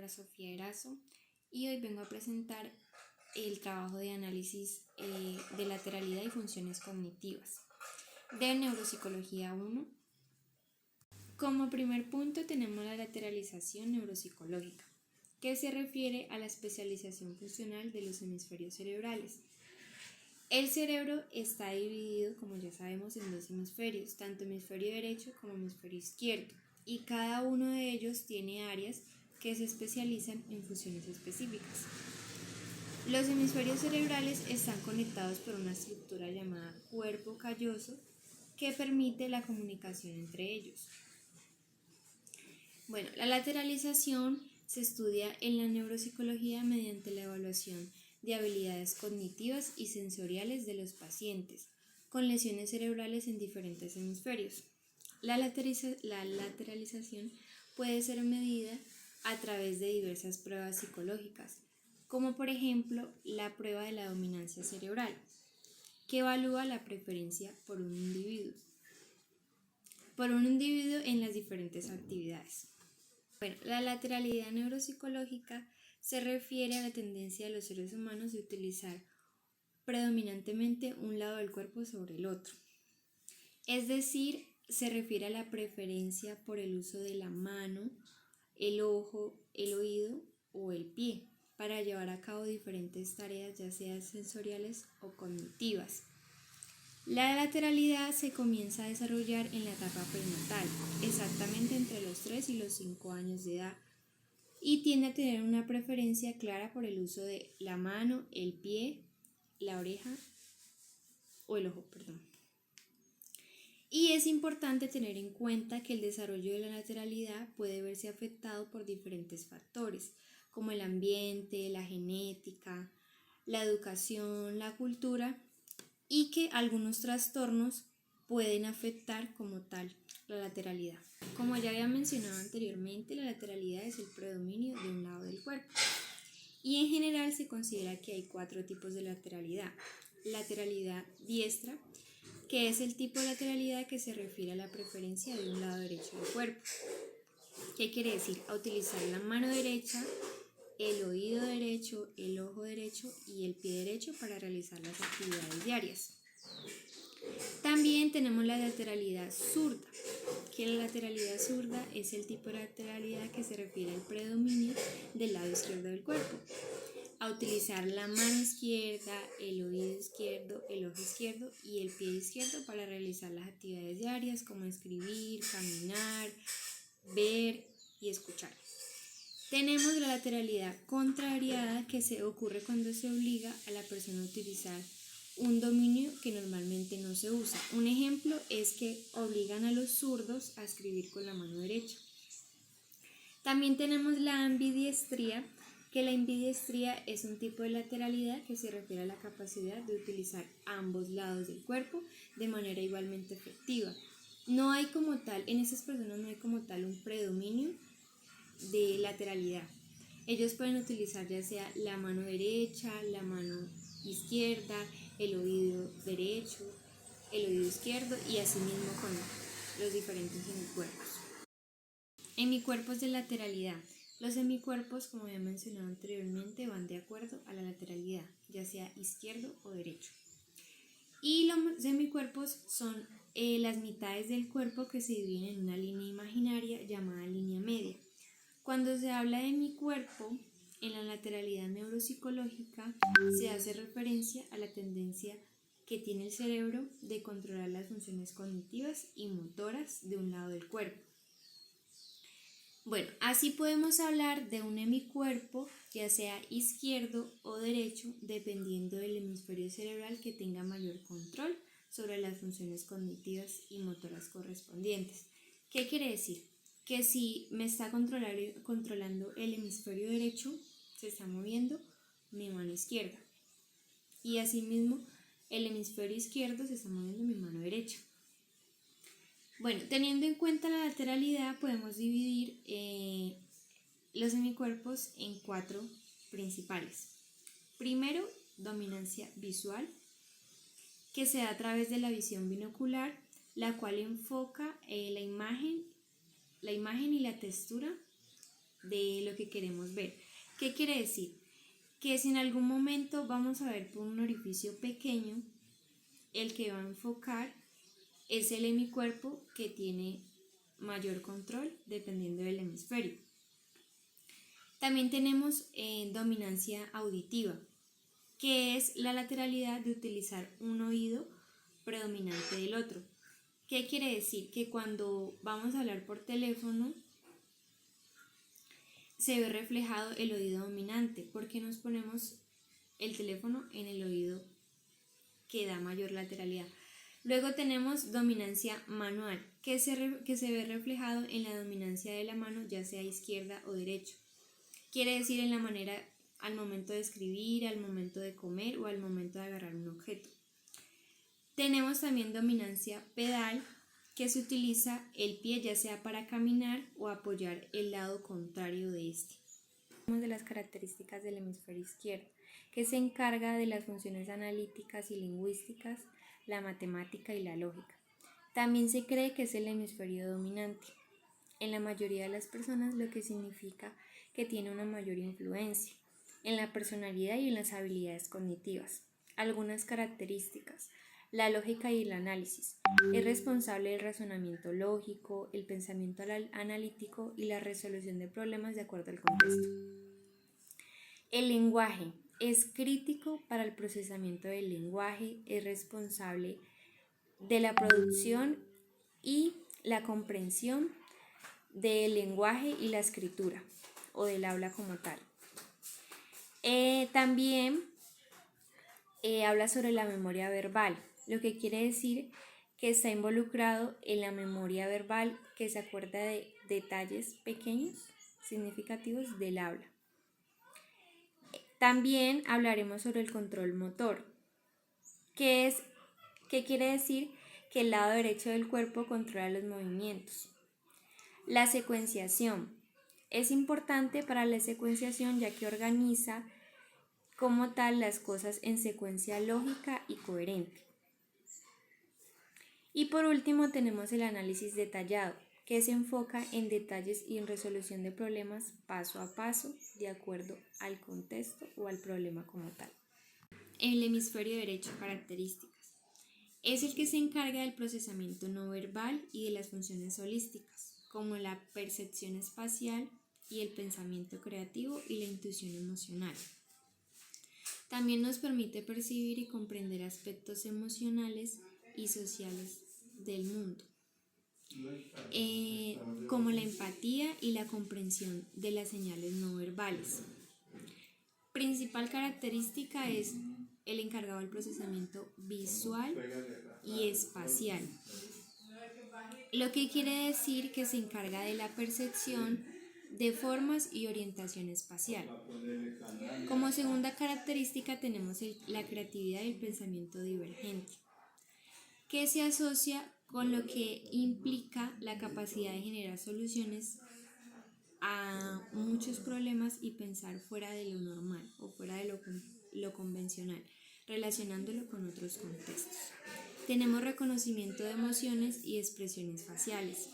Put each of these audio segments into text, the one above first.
Clara Sofía Erazo y hoy vengo a presentar el trabajo de análisis de lateralidad y funciones cognitivas de Neuropsicología 1. Como primer punto tenemos la lateralización neuropsicológica, que se refiere a la especialización funcional de los hemisferios cerebrales. El cerebro está dividido, como ya sabemos, en dos hemisferios, tanto hemisferio derecho como hemisferio izquierdo, y cada uno de ellos tiene áreas que se especializan en funciones específicas. Los hemisferios cerebrales están conectados por una estructura llamada cuerpo calloso que permite la comunicación entre ellos. Bueno, la lateralización se estudia en la neuropsicología mediante la evaluación de habilidades cognitivas y sensoriales de los pacientes con lesiones cerebrales en diferentes hemisferios. La lateralización puede ser medida a través de diversas pruebas psicológicas, como por ejemplo la prueba de la dominancia cerebral, que evalúa la preferencia por un individuo en las diferentes actividades. Bueno, la lateralidad neuropsicológica se refiere a la tendencia de los seres humanos de utilizar predominantemente un lado del cuerpo sobre el otro. Es decir, se refiere a la preferencia por el uso de la mano, el ojo, el oído o el pie para llevar a cabo diferentes tareas, ya sean sensoriales o cognitivas. La lateralidad se comienza a desarrollar en la etapa prenatal, exactamente entre los 3 y los 5 años de edad, y tiende a tener una preferencia clara por el uso de la mano, el pie, la oreja o el ojo, Y es importante tener en cuenta que el desarrollo de la lateralidad puede verse afectado por diferentes factores, como el ambiente, la genética, la educación, la cultura, y que algunos trastornos pueden afectar como tal la lateralidad. Como ya había mencionado anteriormente, la lateralidad es el predominio de un lado del cuerpo. Y en general se considera que hay 4 tipos de lateralidad. Lateralidad diestra, que es el tipo de lateralidad que se refiere a la preferencia de un lado derecho del cuerpo. ¿Qué quiere decir? A utilizar la mano derecha, el oído derecho, el ojo derecho y el pie derecho para realizar las actividades diarias. También tenemos la lateralidad zurda, que la lateralidad zurda es el tipo de lateralidad que se refiere al predominio del lado izquierdo del cuerpo. A utilizar la mano izquierda, el oído izquierdo, el ojo izquierdo y el pie izquierdo para realizar las actividades diarias como escribir, caminar, ver y escuchar. Tenemos la lateralidad contrariada, que se ocurre cuando se obliga a la persona a utilizar un dominio que normalmente no se usa. Un ejemplo es que obligan a los zurdos a escribir con la mano derecha. También tenemos la ambidiestría, que la ambidiestría es un tipo de lateralidad que se refiere a la capacidad de utilizar ambos lados del cuerpo de manera igualmente efectiva. No hay como tal, en esas personas no hay como tal un predominio de lateralidad. Ellos pueden utilizar ya sea la mano derecha, la mano izquierda, el oído derecho, el oído izquierdo y así mismo con los diferentes hemicuerpos. Hemicuerpos de lateralidad. Los hemicuerpos, como ya mencionado anteriormente, van de acuerdo a la lateralidad, ya sea izquierdo o derecho. Y los hemicuerpos son las mitades del cuerpo que se dividen en una línea imaginaria llamada línea media. Cuando se habla de hemicuerpo, en la lateralidad neuropsicológica se hace referencia a la tendencia que tiene el cerebro de controlar las funciones cognitivas y motoras de un lado del cuerpo. Bueno, así podemos hablar de un hemicuerpo, ya sea izquierdo o derecho, dependiendo del hemisferio cerebral que tenga mayor control sobre las funciones cognitivas y motoras correspondientes. ¿Qué quiere decir? Que si me está controlando el hemisferio derecho, se está moviendo mi mano izquierda. Y asimismo, el hemisferio izquierdo se está moviendo mi mano derecha. Bueno, teniendo en cuenta la lateralidad, podemos dividir los hemicuerpos en 4 principales. Primero, dominancia visual, que se da a través de la visión binocular, la cual enfoca la imagen y la textura de lo que queremos ver. ¿Qué quiere decir? Que si en algún momento vamos a ver por un orificio pequeño, el que va a enfocar es el hemicuerpo que tiene mayor control dependiendo del hemisferio. También tenemos dominancia auditiva, que es la lateralidad de utilizar un oído predominante del otro. ¿Qué quiere decir? Que cuando vamos a hablar por teléfono se ve reflejado el oído dominante porque nos ponemos el teléfono en el oído que da mayor lateralidad. Luego tenemos dominancia manual, que se ve reflejado en la dominancia de la mano, ya sea izquierda o derecha. Quiere decir en la manera al momento de escribir, al momento de comer o al momento de agarrar un objeto. Tenemos también dominancia pedal, que se utiliza el pie ya sea para caminar o apoyar el lado contrario de este. Hablamos de las características del hemisferio izquierdo, que se encarga de las funciones analíticas y lingüísticas, la matemática y la lógica. También se cree que es el hemisferio dominante en la mayoría de las personas, lo que significa que tiene una mayor influencia en la personalidad y en las habilidades cognitivas. Algunas características: la lógica y el análisis. Es responsable del razonamiento lógico, el pensamiento analítico y la resolución de problemas de acuerdo al contexto. El lenguaje es crítico para el procesamiento del lenguaje, es responsable de la producción y la comprensión del lenguaje y la escritura o del habla como tal. También habla sobre la memoria verbal, lo que quiere decir que está involucrado en la memoria verbal, que se acuerda de detalles pequeños, significativos del habla. También hablaremos sobre el control motor, que quiere decir que el lado derecho del cuerpo controla los movimientos. La secuenciación es importante para la secuenciación, ya que organiza como tal las cosas en secuencia lógica y coherente. Y por último tenemos el análisis detallado, que se enfoca en detalles y en resolución de problemas paso a paso de acuerdo al contexto o al problema como tal. El hemisferio derecho, características. Es el que se encarga del procesamiento no verbal y de las funciones holísticas, como la percepción espacial y el pensamiento creativo y la intuición emocional. También nos permite percibir y comprender aspectos emocionales y sociales del mundo, como la empatía y la comprensión de las señales no verbales. Principal característica es el encargado del procesamiento visual y espacial, lo que quiere decir que se encarga de la percepción de formas y orientación espacial. Como segunda característica tenemos la creatividad y el pensamiento divergente, que se asocia con lo que implica la capacidad de generar soluciones a muchos problemas y pensar fuera de lo normal o fuera de lo convencional, relacionándolo con otros contextos. Tenemos reconocimiento de emociones y expresiones faciales,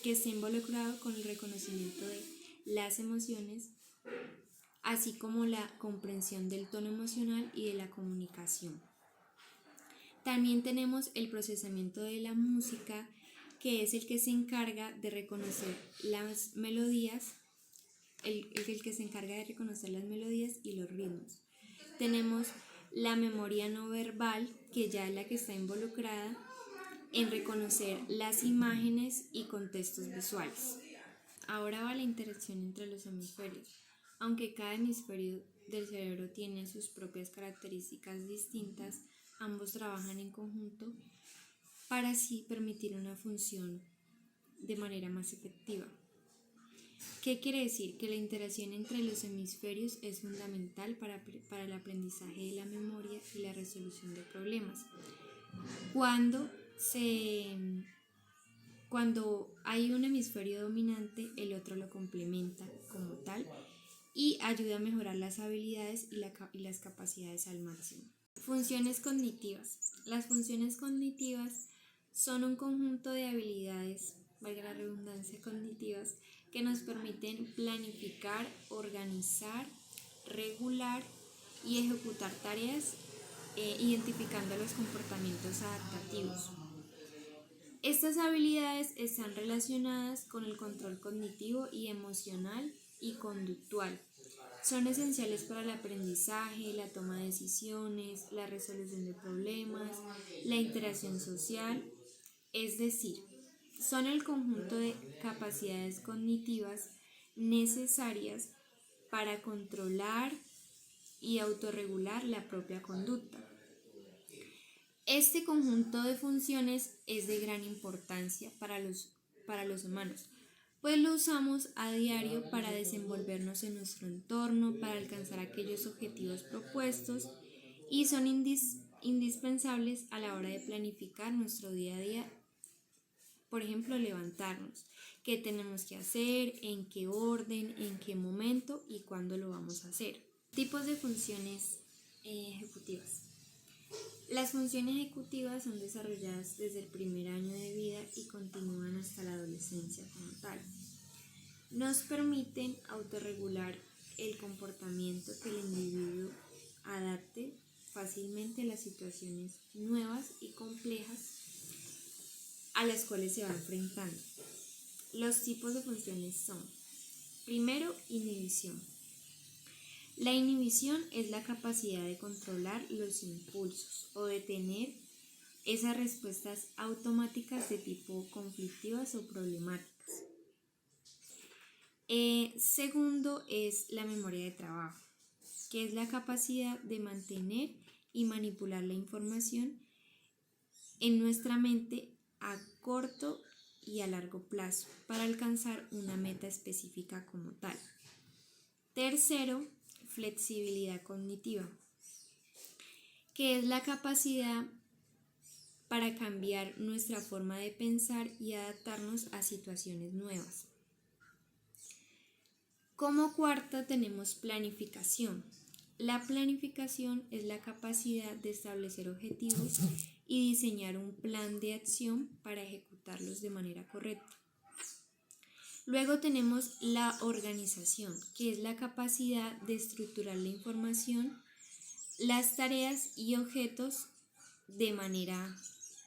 que está involucrado con el reconocimiento de las emociones, así como la comprensión del tono emocional y de la comunicación. También tenemos el procesamiento de la música, que es el que se encarga de reconocer las melodías, el que se encarga de reconocer las melodías y los ritmos. Tenemos la memoria no verbal, que ya es la que está involucrada en reconocer las imágenes y contextos visuales. Ahora va la interacción entre los hemisferios. Aunque cada hemisferio del cerebro tiene sus propias características distintas, ambos trabajan en conjunto para así permitir una función de manera más efectiva. ¿Qué quiere decir? Que la interacción entre los hemisferios es fundamental para el aprendizaje de la memoria y la resolución de problemas. Cuando hay un hemisferio dominante, el otro lo complementa como tal y ayuda a mejorar las habilidades y las capacidades al máximo. Funciones cognitivas. Las funciones cognitivas son un conjunto de habilidades, valga la redundancia, cognitivas, que nos permiten planificar, organizar, regular y ejecutar tareas, identificando los comportamientos adaptativos. Estas habilidades están relacionadas con el control cognitivo y emocional y conductual. Son esenciales para el aprendizaje, la toma de decisiones, la resolución de problemas, la interacción social, es decir, son el conjunto de capacidades cognitivas necesarias para controlar y autorregular la propia conducta. Este conjunto de funciones es de gran importancia para los humanos, pues lo usamos a diario para desenvolvernos en nuestro entorno, para alcanzar aquellos objetivos propuestos y son indispensables a la hora de planificar nuestro día a día. Por ejemplo, levantarnos, qué tenemos que hacer, en qué orden, en qué momento y cuándo lo vamos a hacer. Tipos de funciones ejecutivas. Las funciones ejecutivas son desarrolladas desde el primer año de vida y continúan hasta la adolescencia como tal. Nos permiten autorregular el comportamiento que el individuo adapte fácilmente a las situaciones nuevas y complejas a las cuales se va enfrentando. Los tipos de funciones son: primero, inhibición. La inhibición es la capacidad de controlar los impulsos o de tener esas respuestas automáticas de tipo conflictivas o problemáticas. Segundo es la memoria de trabajo, que es la capacidad de mantener y manipular la información en nuestra mente a corto y a largo plazo para alcanzar una meta específica como tal. Tercero, flexibilidad cognitiva, que es la capacidad para cambiar nuestra forma de pensar y adaptarnos a situaciones nuevas. Como cuarta tenemos planificación. La planificación es la capacidad de establecer objetivos y diseñar un plan de acción para ejecutarlos de manera correcta. Luego tenemos la organización, que es la capacidad de estructurar la información, las tareas y objetos de manera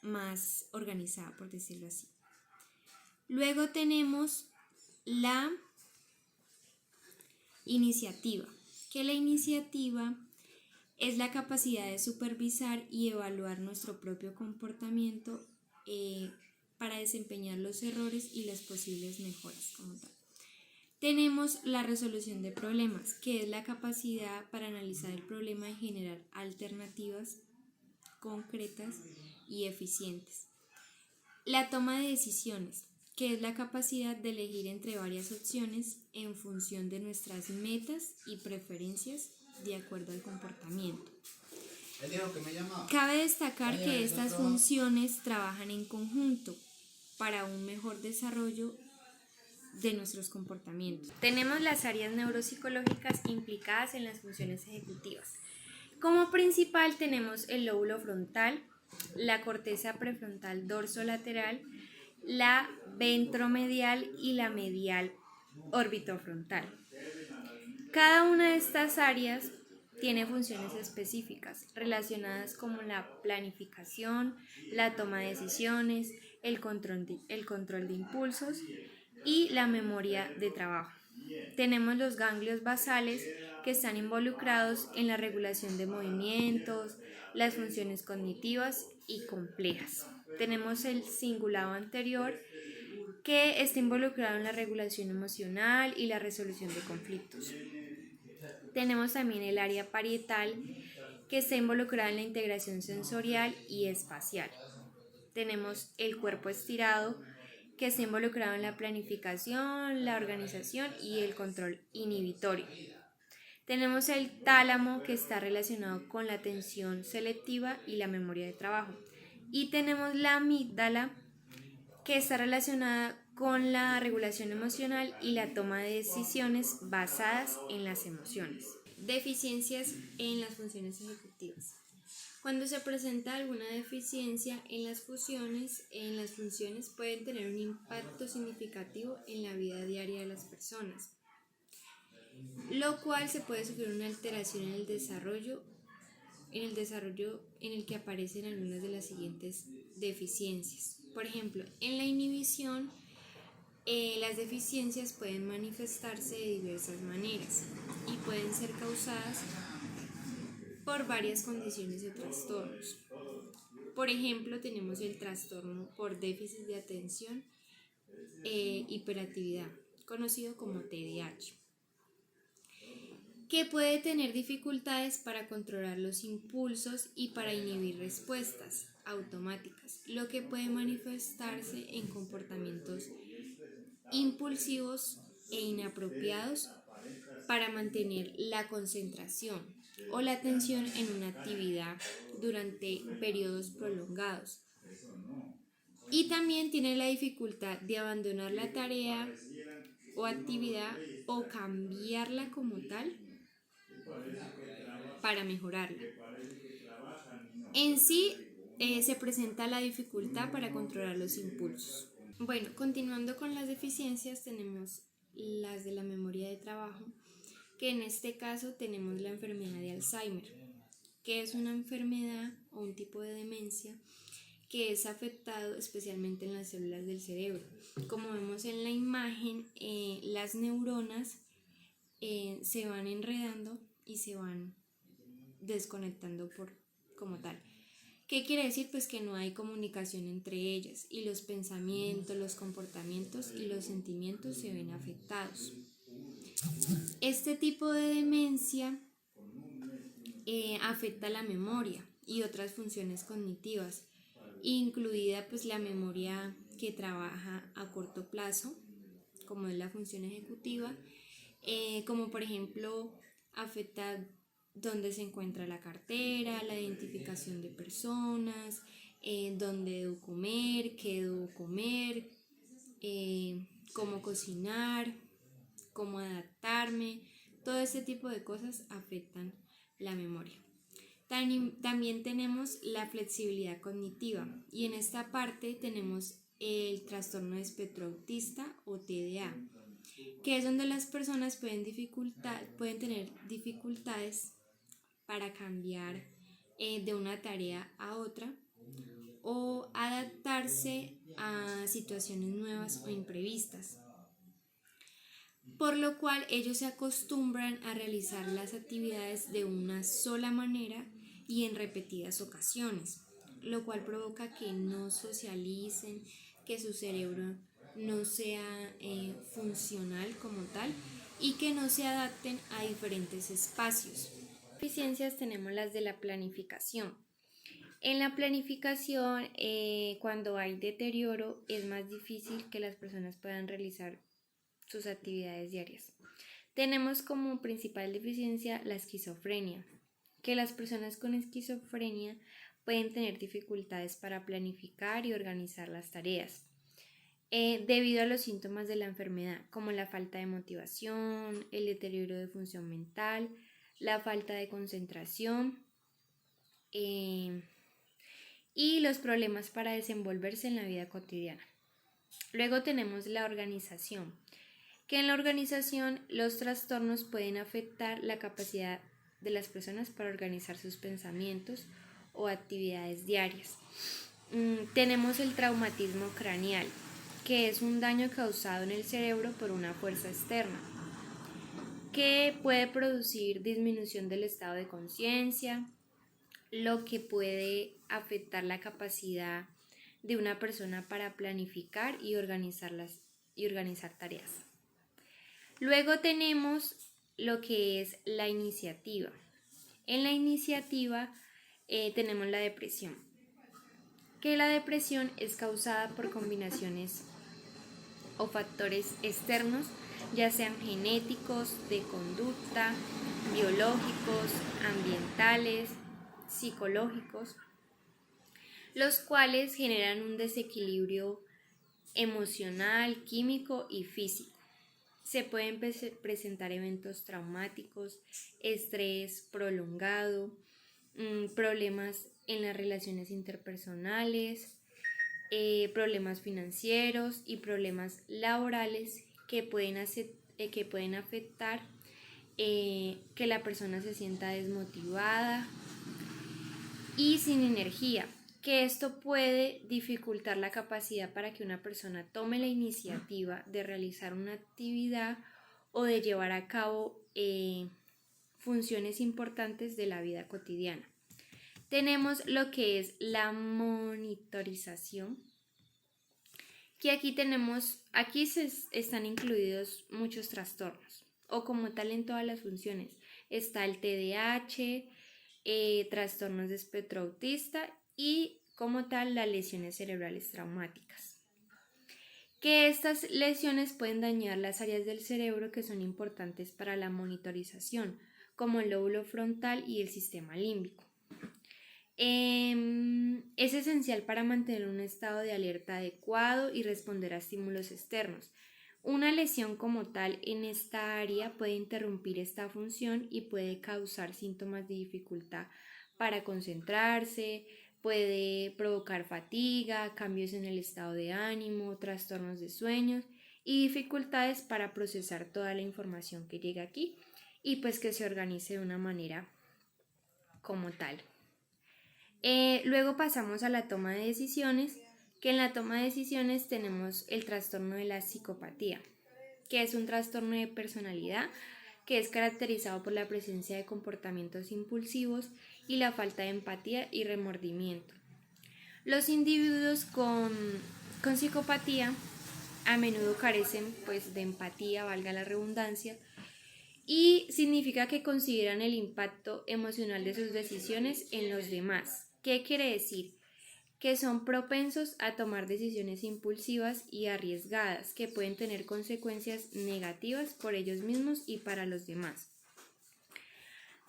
más organizada, por decirlo así. Luego tenemos la iniciativa, que la iniciativa es la capacidad de supervisar y evaluar nuestro propio comportamiento para desempeñar los errores y las posibles mejoras como tal. Tenemos la resolución de problemas, que es la capacidad para analizar el problema y generar alternativas concretas y eficientes. La toma de decisiones, que es la capacidad de elegir entre varias opciones en función de nuestras metas y preferencias de acuerdo al comportamiento. Cabe destacar que estas funciones trabajan en conjunto para un mejor desarrollo de nuestros comportamientos. Tenemos las áreas neuropsicológicas implicadas en las funciones ejecutivas. Como principal tenemos el lóbulo frontal, la corteza prefrontal dorsolateral, la ventromedial y la medial orbitofrontal. Cada una de estas áreas tiene funciones específicas relacionadas con la planificación, la toma de decisiones, el control de impulsos y la memoria de trabajo. Tenemos los ganglios basales que están involucrados en la regulación de movimientos, las funciones cognitivas y complejas. Tenemos el cingulado anterior que está involucrado en la regulación emocional y la resolución de conflictos. Tenemos también el área parietal que está involucrada en la integración sensorial y espacial. Tenemos el cuerpo estirado que está involucrado en la planificación, la organización y el control inhibitorio. Tenemos el tálamo que está relacionado con la atención selectiva y la memoria de trabajo. Y tenemos la amígdala que está relacionada con la regulación emocional y la toma de decisiones basadas en las emociones. Deficiencias en las funciones ejecutivas. Cuando se presenta alguna deficiencia en las funciones pueden tener un impacto significativo en la vida diaria de las personas, lo cual se puede sufrir una alteración en el que aparecen algunas de las siguientes deficiencias. Por ejemplo, en la inhibición, las deficiencias pueden manifestarse de diversas maneras y pueden ser causadas por varias condiciones o trastornos. Por ejemplo, tenemos el trastorno por déficit de atención e hiperactividad, conocido como TDAH, que puede tener dificultades para controlar los impulsos y para inhibir respuestas automáticas, lo que puede manifestarse en comportamientos impulsivos e inapropiados para mantener la concentración o la atención en una actividad durante periodos prolongados. Y también tiene la dificultad de abandonar la tarea o actividad o cambiarla como tal para mejorarla. En sí, se presenta la dificultad para controlar los impulsos. Bueno, continuando con las deficiencias, tenemos las de la memoria de trabajo, que en este caso tenemos la enfermedad de Alzheimer, que es una enfermedad o un tipo de demencia que es afectado especialmente en las células del cerebro. Como vemos en la imagen, las neuronas se van enredando y se van desconectando como tal. ¿Qué quiere decir? Pues que no hay comunicación entre ellas y los pensamientos, los comportamientos y los sentimientos se ven afectados. Este tipo de demencia afecta la memoria y otras funciones cognitivas, incluida pues la memoria que trabaja a corto plazo, como es la función ejecutiva, como por ejemplo afecta dónde se encuentra la cartera, la identificación de personas, dónde debo comer, qué debo comer, cómo cocinar, cómo adaptarme. Todo este tipo de cosas afectan la memoria. También tenemos la flexibilidad cognitiva y en esta parte tenemos el trastorno de espectro autista o TDA, que es donde las personas pueden tener dificultades para cambiar de una tarea a otra o adaptarse a situaciones nuevas o imprevistas, por lo cual ellos se acostumbran a realizar las actividades de una sola manera y en repetidas ocasiones, lo cual provoca que no socialicen, que su cerebro no sea funcional como tal y que no se adapten a diferentes espacios. Deficiencias tenemos las de la planificación. En la planificación, cuando hay deterioro, es más difícil que las personas puedan realizar sus actividades diarias. Tenemos como principal deficiencia la esquizofrenia, que las personas con esquizofrenia pueden tener dificultades para planificar y organizar las tareas, debido a los síntomas de la enfermedad, como la falta de motivación, el deterioro de función mental, la falta de concentración y los problemas para desenvolverse en la vida cotidiana. Luego tenemos la organización, que en la organización los trastornos pueden afectar la capacidad de las personas para organizar sus pensamientos o actividades diarias. Tenemos el traumatismo craneal, que es un daño causado en el cerebro por una fuerza externa, que puede producir disminución del estado de conciencia, lo que puede afectar la capacidad de una persona para planificar y organizar tareas. Luego tenemos lo que es la iniciativa. En la iniciativa tenemos la depresión, que la depresión es causada por combinaciones o factores externos, ya sean genéticos, de conducta, biológicos, ambientales, psicológicos, los cuales generan un desequilibrio emocional, químico y físico. Se pueden presentar eventos traumáticos, estrés prolongado, problemas en las relaciones interpersonales, problemas financieros y problemas laborales que pueden afectar que la persona se sienta desmotivada y sin energía, que esto puede dificultar la capacidad para que una persona tome la iniciativa de realizar una actividad o de llevar a cabo funciones importantes de la vida cotidiana. Tenemos lo que es la monitorización, que aquí están incluidos muchos trastornos, o como tal en todas las funciones. Está el TDAH, trastornos de espectro autista y como tal las lesiones cerebrales traumáticas. Que estas lesiones pueden dañar las áreas del cerebro que son importantes para la monitorización, como el lóbulo frontal y el sistema límbico. Es esencial para mantener un estado de alerta adecuado y responder a estímulos externos. Una lesión como tal en esta área puede interrumpir esta función y puede causar síntomas de dificultad para concentrarse, puede provocar fatiga, cambios en el estado de ánimo, trastornos de sueños y dificultades para procesar toda la información que llega aquí y pues que se organice de una manera como tal. Luego pasamos a la toma de decisiones, que en la toma de decisiones tenemos el trastorno de la psicopatía, que es un trastorno de personalidad que es caracterizado por la presencia de comportamientos impulsivos y la falta de empatía y remordimiento. Los individuos con psicopatía a menudo carecen pues, de empatía, valga la redundancia, y significa que consideran el impacto emocional de sus decisiones en los demás. ¿Qué quiere decir? Que son propensos a tomar decisiones impulsivas y arriesgadas que pueden tener consecuencias negativas por ellos mismos y para los demás.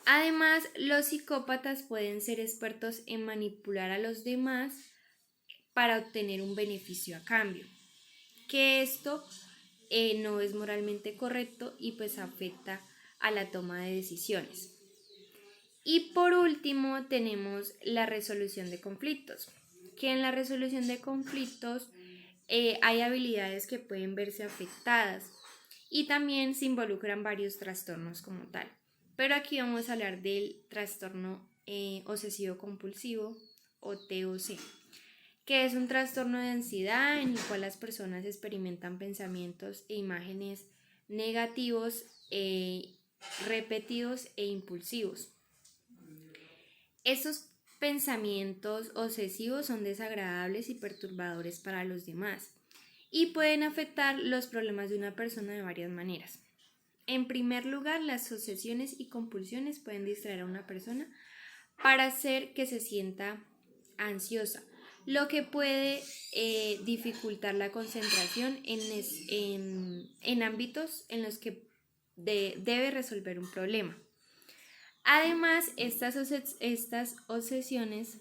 Además, los psicópatas pueden ser expertos en manipular a los demás para obtener un beneficio a cambio, que esto no es moralmente correcto y pues afecta a la toma de decisiones. Y por último tenemos la resolución de conflictos, que en la resolución de conflictos hay habilidades que pueden verse afectadas y también se involucran varios trastornos como tal. Pero aquí vamos a hablar del trastorno obsesivo compulsivo o TOC, que es un trastorno de ansiedad en el cual las personas experimentan pensamientos e imágenes negativos, repetidos e impulsivos. Estos pensamientos obsesivos son desagradables y perturbadores para los demás y pueden afectar los problemas de una persona de varias maneras. En primer lugar, las obsesiones y compulsiones pueden distraer a una persona para hacer que se sienta ansiosa, lo que puede dificultar la concentración en ámbitos en los que debe resolver un problema. Además, estas obsesiones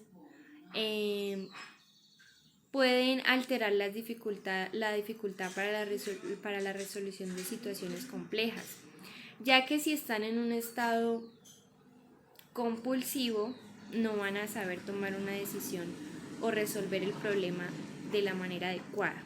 pueden alterar la dificultad para la resolución de situaciones complejas, ya que si están en un estado compulsivo no van a saber tomar una decisión o resolver el problema de la manera adecuada.